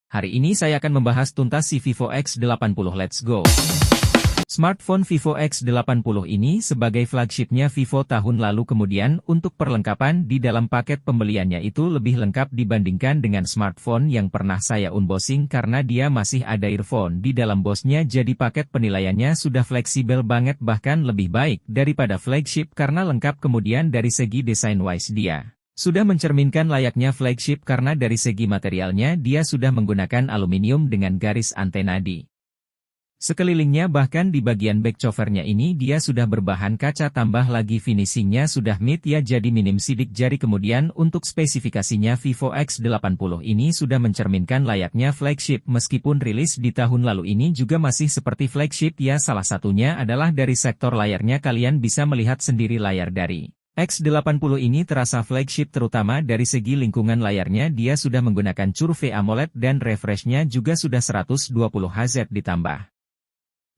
Hari ini saya akan membahas tuntas si Vivo X80. Let's go! Smartphone Vivo X80 ini sebagai flagshipnya Vivo tahun lalu, kemudian untuk perlengkapan di dalam paket pembeliannya itu lebih lengkap dibandingkan dengan smartphone yang pernah saya unboxing karena dia masih ada earphone di dalam boxnya, jadi paket penilaiannya sudah fleksibel banget, bahkan lebih baik daripada flagship karena lengkap. Kemudian dari segi desain wise dia sudah mencerminkan layaknya flagship karena dari segi materialnya dia sudah menggunakan aluminium dengan garis antena di sekelilingnya, bahkan di bagian back covernya ini dia sudah berbahan kaca, tambah lagi finishingnya sudah mid ya, jadi minim sidik jari. Kemudian untuk spesifikasinya Vivo X80 ini sudah mencerminkan layaknya flagship, meskipun rilis di tahun lalu ini juga masih seperti flagship ya. Salah satunya adalah dari sektor layarnya, kalian bisa melihat sendiri layar dari X80 ini terasa flagship, terutama dari segi lingkungan layarnya dia sudah menggunakan Curve AMOLED dan refreshnya juga sudah 120 Hz, ditambah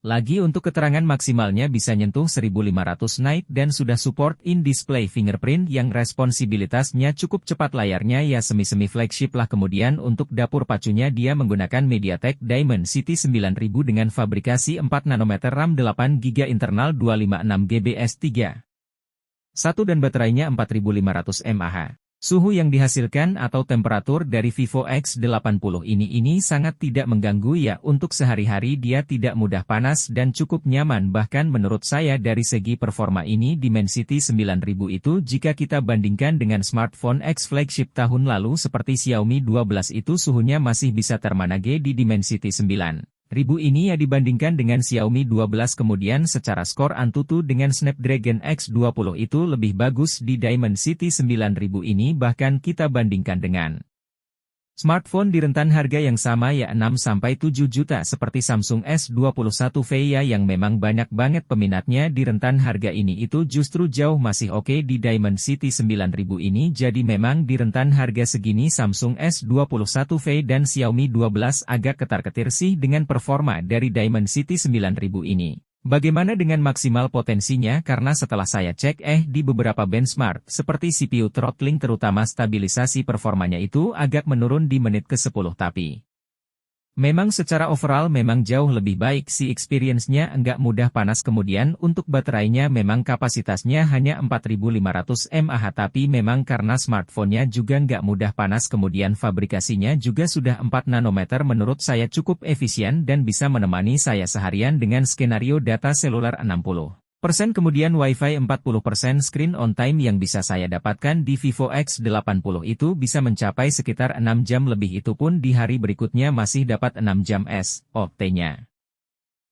lagi untuk keterangan maksimalnya bisa nyentuh 1500 nit dan sudah support in-display fingerprint yang responsibilitasnya cukup cepat. Layarnya ya semi-semi flagship lah. Kemudian untuk dapur pacunya dia menggunakan MediaTek Dimensity 9000 dengan fabrikasi 4 nanometer, RAM 8GB, internal 256GB S3 1 dan baterainya 4500 mAh. Suhu yang dihasilkan atau temperatur dari Vivo X80 ini sangat tidak mengganggu ya, untuk sehari-hari dia tidak mudah panas dan cukup nyaman. Bahkan menurut saya dari segi performa ini Dimensity 9000 itu jika kita bandingkan dengan smartphone X flagship tahun lalu seperti Xiaomi 12 itu suhunya masih bisa termanage di Dimensity 9000 ini ya dibandingkan dengan Xiaomi 12. Kemudian secara skor Antutu dengan Snapdragon X20 itu lebih bagus di Dimensity 9000 ini, bahkan kita bandingkan dengan smartphone di rentan harga yang sama ya 6-7 juta seperti Samsung S21 VIA yang memang banyak banget peminatnya di rentan harga ini, itu justru jauh masih oke di Dimensity 9000 ini. Jadi memang di rentan harga segini Samsung S21 VIA dan Xiaomi 12 agak ketar-ketir sih dengan performa dari Dimensity 9000 ini. Bagaimana dengan maksimal potensinya? Karena setelah saya cek di beberapa benchmark seperti CPU throttling, terutama stabilisasi performanya itu agak menurun di menit ke-10, tapi memang secara overall memang jauh lebih baik sih, experience-nya enggak mudah panas. Kemudian untuk baterainya memang kapasitasnya hanya 4500 mAh, tapi memang karena smartphone-nya juga enggak mudah panas. Kemudian fabrikasinya juga sudah 4 nanometer, menurut saya cukup efisien dan bisa menemani saya seharian dengan skenario data seluler 60%, kemudian Wi-Fi 40%. Screen on time yang bisa saya dapatkan di Vivo X80 itu bisa mencapai sekitar 6 jam lebih, itu pun di hari berikutnya masih dapat 6 jam SOT-nya.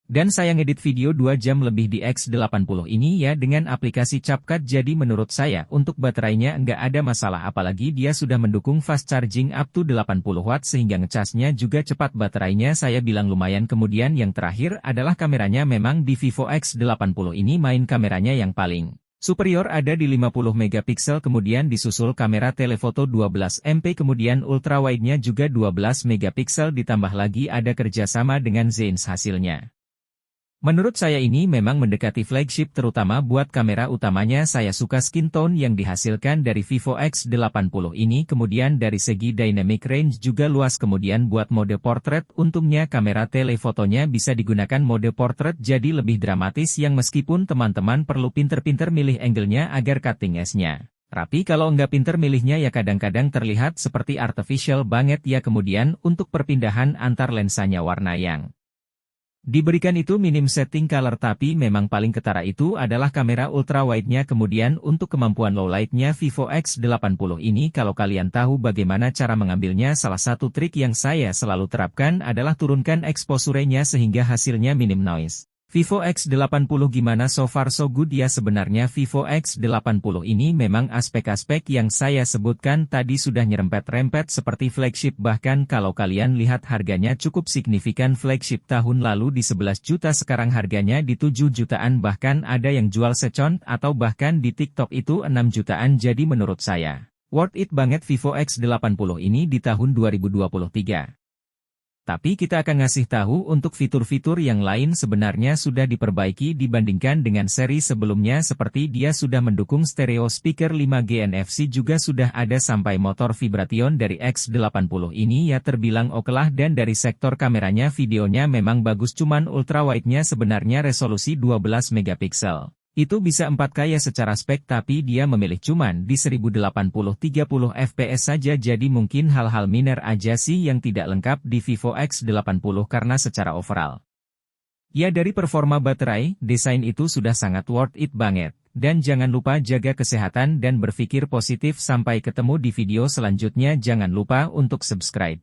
Dan saya ngedit video 2 jam lebih di X80 ini ya dengan aplikasi CapCut, jadi menurut saya untuk baterainya nggak ada masalah, apalagi dia sudah mendukung fast charging up to 80 watt sehingga ngecasnya juga cepat. Baterainya saya bilang lumayan. Kemudian yang terakhir adalah kameranya. Memang di Vivo X80 ini main kameranya yang paling superior ada di 50 megapiksel, kemudian disusul kamera telefoto 12 MP, kemudian ultrawide-nya juga 12 megapiksel, ditambah lagi ada kerjasama dengan Zeiss. Hasilnya menurut saya ini memang mendekati flagship, terutama buat kamera utamanya. Saya suka skin tone yang dihasilkan dari Vivo X80 ini, kemudian dari segi dynamic range juga luas. Kemudian buat mode portrait, untungnya kamera telefotonya bisa digunakan mode portrait, jadi lebih dramatis, yang meskipun teman-teman perlu pinter-pinter milih angle-nya agar cutting edge-nya rapi. Kalau nggak pinter milihnya ya kadang-kadang terlihat seperti artificial banget ya. Kemudian untuk perpindahan antar lensanya warna yang diberikan itu minim setting color, tapi memang paling ketara itu adalah kamera ultrawide-nya. Kemudian untuk kemampuan low light-nya Vivo X80 ini, kalau kalian tahu bagaimana cara mengambilnya, salah satu trik yang saya selalu terapkan adalah turunkan exposure-nya sehingga hasilnya minim noise. Vivo X80 gimana? So far so good ya. Sebenarnya Vivo X80 ini memang aspek-aspek yang saya sebutkan tadi sudah nyerempet-rempet seperti flagship, bahkan kalau kalian lihat harganya cukup signifikan. Flagship tahun lalu di 11 juta, sekarang harganya di 7 jutaan, bahkan ada yang jual second atau bahkan di TikTok itu 6 jutaan. Jadi menurut saya worth it banget Vivo X80 ini di tahun 2023. Tapi kita akan ngasih tahu untuk fitur-fitur yang lain sebenarnya sudah diperbaiki dibandingkan dengan seri sebelumnya seperti dia sudah mendukung stereo speaker 5G NFC juga sudah ada sampai motor vibration dari X80 ini ya terbilang oke lah dan dari sektor kameranya videonya memang bagus cuman ultrawide-nya sebenarnya resolusi 12 megapiksel. Itu bisa 4K ya secara spek tapi dia memilih cuman di 1080-30 fps saja jadi mungkin hal-hal minor aja sih yang tidak lengkap di Vivo X80 karena secara overall. Ya dari performa baterai, desain itu sudah sangat worth it banget. Dan jangan lupa jaga kesehatan dan berpikir positif sampai ketemu di video selanjutnya jangan lupa untuk subscribe.